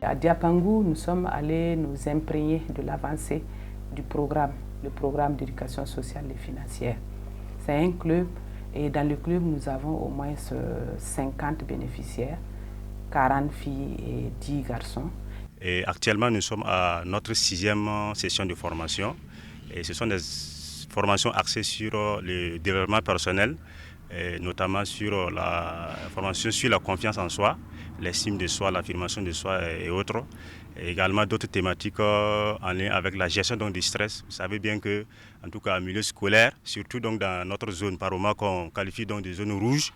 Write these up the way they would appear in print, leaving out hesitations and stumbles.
À Diapangou, nous sommes allés nous imprégner de l'avancée du programme, le programme d'éducation sociale et financière. C'est un club et dans le club, nous avons au moins 50 bénéficiaires, 40 filles et 10 garçons. Et actuellement, nous sommes à notre 6e session de formation. Et ce sont des formations axées sur le développement personnel, et notamment sur la formation sur la confiance en soi, l'estime de soi, l'affirmation de soi et autres. Et également d'autres thématiques en lien avec la gestion donc, du stress. Vous savez bien que, en tout cas, en milieu scolaire, surtout donc, dans notre zone par moment qu'on qualifie donc, de zone rouge,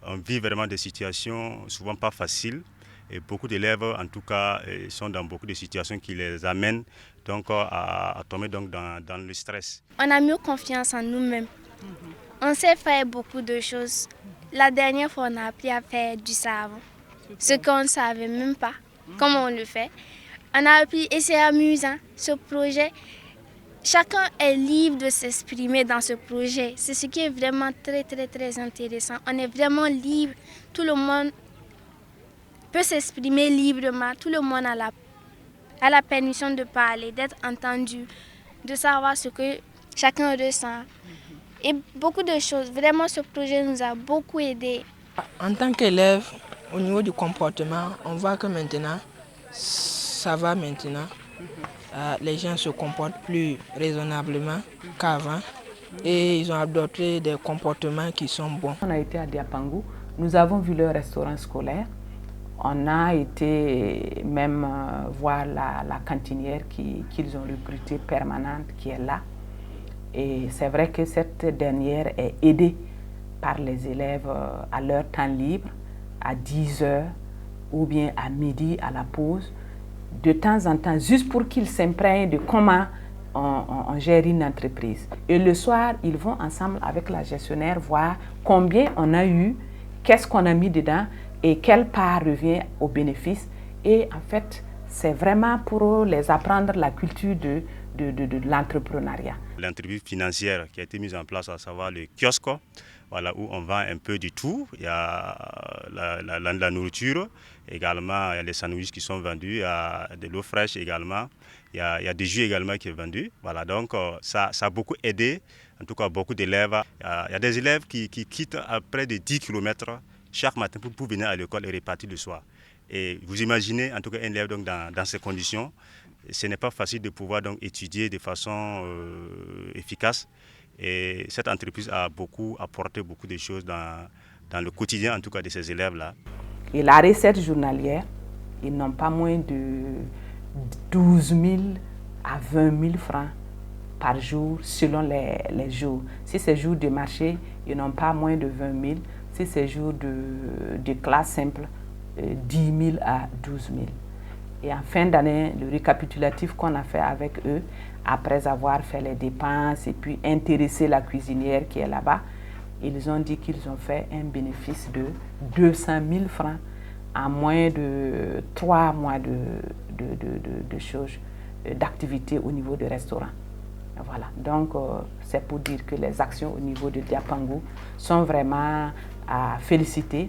on vit vraiment des situations souvent pas faciles. Et beaucoup d'élèves, en tout cas, sont dans beaucoup de situations qui les amènent donc, à tomber donc, dans le stress. On a mieux confiance en nous-mêmes. On sait faire beaucoup de choses. La dernière fois, on a appris à faire du savon. Ce qu'on ne savait même pas, comment on le fait. On a appris et c'est amusant, ce projet. Chacun est libre de s'exprimer dans ce projet. C'est ce qui est vraiment très, très, très intéressant. On est vraiment libre. Tout le monde peut s'exprimer librement. Tout le monde a la permission de parler, d'être entendu, de savoir ce que chacun ressent. Et beaucoup de choses. Vraiment, ce projet nous a beaucoup aidés. En tant qu'élève, au niveau du comportement, on voit que maintenant, ça va maintenant. Les gens se comportent plus raisonnablement qu'avant et ils ont adopté des comportements qui sont bons. On a été à Diapangou, nous avons vu leur restaurant scolaire. On a été même voir la cantinière qu'ils ont recrutée permanente qui est là. Et c'est vrai que cette dernière est aidée par les élèves à leur temps libre, à 10 heures ou bien à midi à la pause, de temps en temps, juste pour qu'ils s'imprègnent de comment on gère une entreprise. Et le soir, ils vont ensemble avec la gestionnaire voir combien on a eu, qu'est-ce qu'on a mis dedans et quelle part revient au bénéfice. Et en fait, c'est vraiment pour les apprendre la culture de l'entrepreneuriat. L'entreprise financière qui a été mise en place, à savoir le kiosque, voilà, où on vend un peu du tout. Il y a la nourriture, également il y a les sandwichs qui sont vendus, il y a de l'eau fraîche également, il y a des jus également qui est vendu. Voilà, donc ça a beaucoup aidé, en tout cas beaucoup d'élèves. Il y a des élèves qui quittent à près de 10 km chaque matin pour venir à l'école et repartir le soir. Et vous imaginez en tout cas un élève donc, dans ces conditions, ce n'est pas facile de pouvoir donc étudier de façon efficace. Et cette entreprise a beaucoup apporté beaucoup de choses dans le quotidien, en tout cas de ces élèves-là. Et la recette journalière, ils n'ont pas moins de 12 000 à 20 000 francs par jour selon les jours. Si c'est jour de marché, ils n'ont pas moins de 20 000. Si c'est jour de classe simple, 10 000 à 12 000. Et en fin d'année, le récapitulatif qu'on a fait avec eux, après avoir fait les dépenses et puis intéressé la cuisinière qui est là-bas, ils ont dit qu'ils ont fait un bénéfice de 200 000 francs en moins de 3 mois d'activité au niveau du restaurant. Voilà, donc c'est pour dire que les actions au niveau de Diapangou sont vraiment à féliciter.